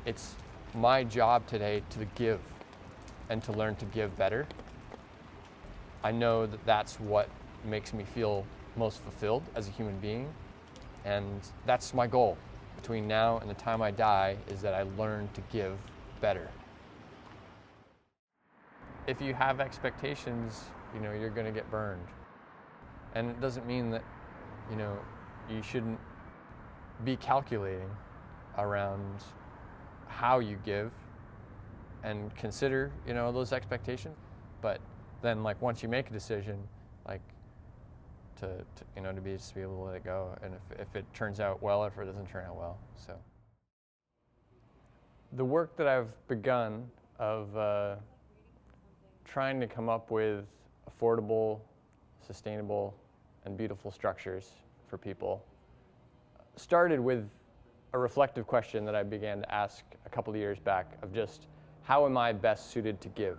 It's my job today to give and to learn to give better. I know that that's what makes me feel most fulfilled as a human being, and that's my goal between now and the time I die, is that I learn to give better. If you have expectations, you're going to get burned. And it doesn't mean that, you shouldn't be calculating around how you give and consider, those expectations. But then, once you make a decision, to be able to let it go. And if it turns out well, or if it doesn't turn out well. So the work that I've begun of trying to come up with affordable, sustainable, and beautiful structures for people started with a reflective question that I began to ask a couple of years back of just, how am I best suited to give?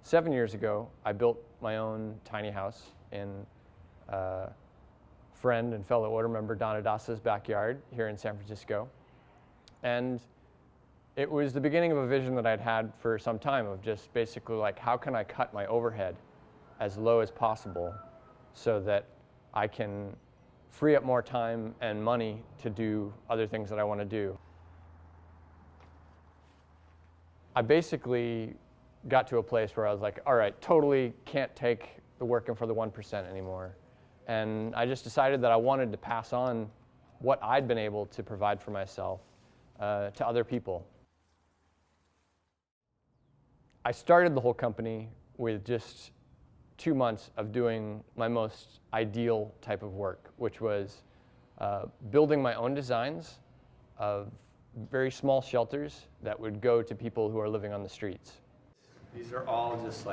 7 years ago, I built my own tiny house in friend and fellow order member Donna Dasa's backyard here in San Francisco. And it was the beginning of a vision that I'd had for some time of just basically how can I cut my overhead as low as possible so that I can free up more time and money to do other things that I want to do. I basically got to a place where I was like, all right, totally can't take the working for the 1% anymore. And I just decided that I wanted to pass on what I'd been able to provide for myself to other people. I started the whole company with just 2 months of doing my most ideal type of work, which was building my own designs of very small shelters that would go to people who are living on the streets. These are all just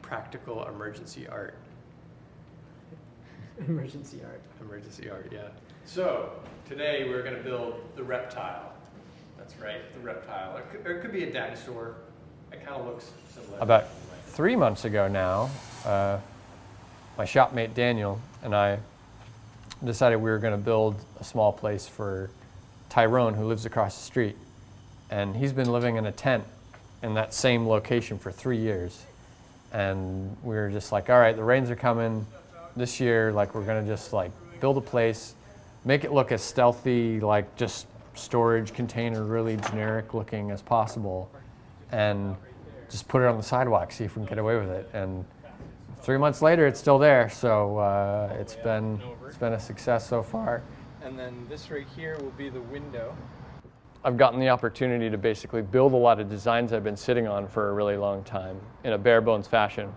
practical emergency art. Emergency art. Emergency art, yeah. So today we're going to build the reptile. That's right, the reptile. It could be a dinosaur. It kind of looks similar. About 3 months ago now, my shopmate Daniel and I decided we were going to build a small place for Tyrone, who lives across the street. And he's been living in a tent in that same location for 3 years. And we were just like, all right, the rains are coming this year. We're going to just build a place, make it look as stealthy, just storage container, really generic looking as possible, and just put it on the sidewalk, see if we can get away with it. And 3 months later, it's still there. So it's been a success so far. And then this right here will be the window. I've gotten the opportunity to basically build a lot of designs I've been sitting on for a really long time in a bare bones fashion.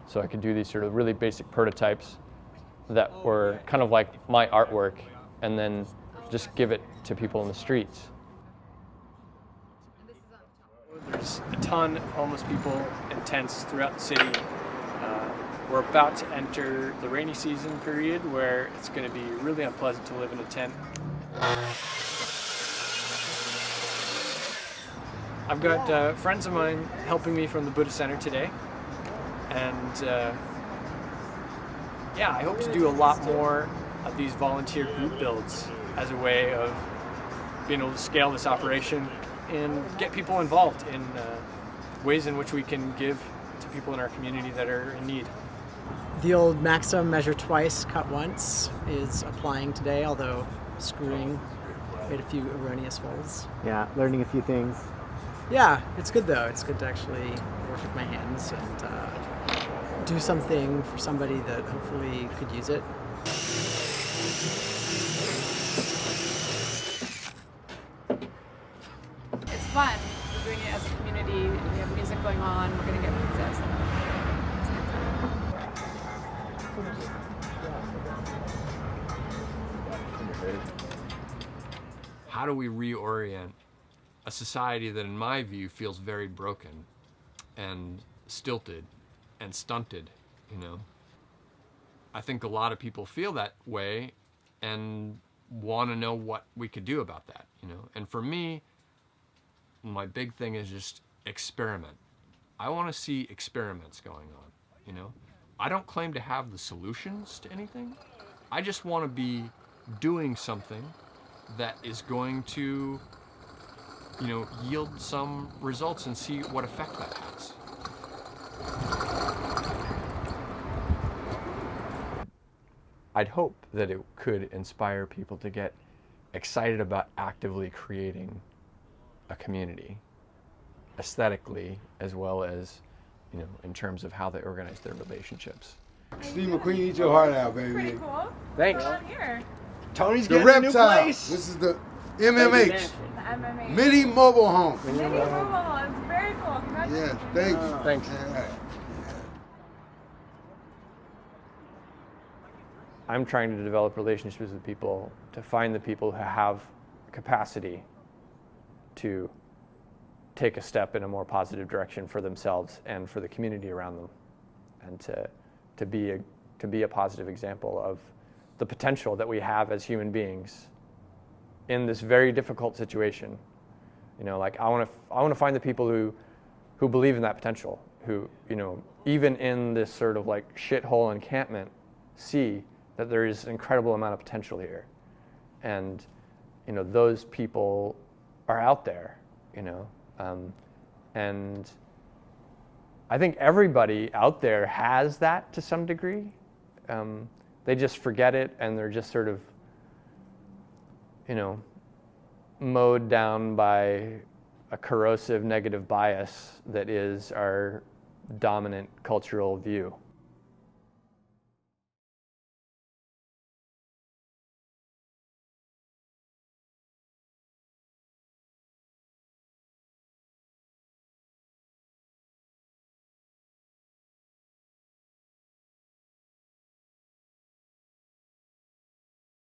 So I could do these sort of really basic prototypes that were kind of like my artwork, and then just give it to people in the streets. There's a ton of homeless people in tents throughout the city. We're about to enter the rainy season period where it's going to be really unpleasant to live in a tent. I've got friends of mine helping me from the Buddha Center today, and I hope to do a lot more of these volunteer group builds as a way of being able to scale this operation and get people involved in ways in which we can give to people in our community that are in need. The old maxim, measure twice, cut once, is applying today, although screwing made a few erroneous holes. Yeah, learning a few things. Yeah, it's good though. It's good to actually work with my hands and do something for somebody that hopefully could use it. It's fun. We're doing it as a community. We have music going on. We're going to get pizzas. How do we reorient a society that, in my view, feels very broken and stilted and stunted, I think a lot of people feel that way and want to know what we could do about that, And for me, my big thing is just experiment. I want to see experiments going on, I don't claim to have the solutions to anything. I just want to be doing something that is going to, yield some results and see what effect that has. I'd hope that it could inspire people to get excited about actively creating a community, aesthetically as well as, in terms of how they organize their relationships. Steve McQueen, eat your heart out, baby. Pretty cool. Thanks. What's going on here? Tony's The getting a new Reptile. place. This is the MMH. The MMA. Mini mobile home. Mini mobile. It's very cool. Yes, Congratulations. thank you. Thanks. Yeah. I'm trying to develop relationships with people to find the people who have capacity to take a step in a more positive direction for themselves and for the community around them, and to be a positive example of the potential that we have as human beings in this very difficult situation. I want to find the people who believe in that potential, who, even in this sort of like shithole encampment, see that there is an incredible amount of potential here. And, those people are out there, and I think everybody out there has that to some degree. They just forget it, and they're just sort of, mowed down by a corrosive negative bias that is our dominant cultural view.